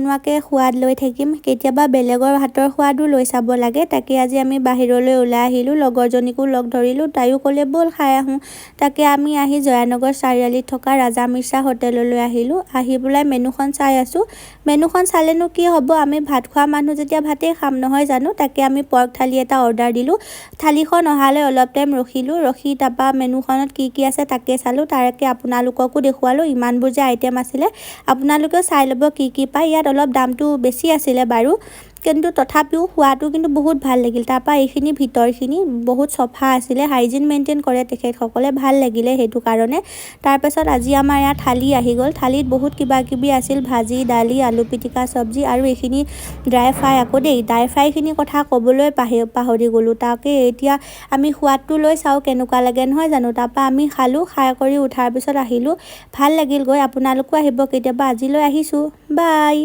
নোৱাকে সোৱাদ লৈ থাকিম কেতিয়াবা বেলেগৰ হাতৰ সোৱাদো লৈ চাব লাগে তাকে আজি আমি বাহিৰলৈ ওলাই আহিলোঁ লগৰজনীকো লগ ধৰিলোঁ তাইও ক'লে ব'ল খাই আহোঁ তাকে আমি আহি জয়ানগৰ চাৰিআলিত থকা ৰাজা মিৰ্জা হোটেললৈ আহিলোঁ আহি পেলাই মেনুখন চাই আছোঁ মেনুখন চালেনো কি হ'ব আমি ভাত খোৱা মানুহ যেতিয়া ভাতেই খাম নহয় জানো তাকে আমি পৰ্ক থালি এটা অৰ্ডাৰ দিলোঁ থালিখন অহালৈ অলপ টাইম ৰখি তাৰপা মেনুখনত কি আছে তাকে চালোঁ তাকে আপোনালোককো দেখুৱালোঁ ইমানবোৰ যে আইটেম আছিলে আপোনালোকেও চাই ল'ব কি পায় ইয়াত অলপ দামটো বেছি আছিলে বাৰু কিন্তু তথাপিও খোৱাটো কিন্তু বহুত ভাল লাগিল তাৰপা এইখিনি ভিতৰখিনি বহুত চফা আছিলে হাইজিন মেইনটেইন কৰে তেখেতসকলে ভাল লাগিলে সেইটো কাৰণে তাৰপাছত আজি আমাৰ ইয়াত থালি আহি গ'ল থালিত বহুত কিবা আছিল ভাজি দালি আলু পিটিকা চব্জি আৰু এইখিনি ড্ৰাই ফ্ৰাই আকৌ দেই ড্ৰাই ফ্ৰাইখিনি কথা ক'বলৈ পাহৰি গ'লোঁ তাকে এতিয়া আমি সোৱাদটো লৈ চাওঁ কেনেকুৱা লাগে নহয় জানো তাৰপা আমি খালোঁ খাই কৰি উঠাৰ পিছত আহিলোঁ ভাল লাগিল গৈ আপোনালোকো আহিব কেতিয়াবা আজিলৈ আহিছোঁ বাই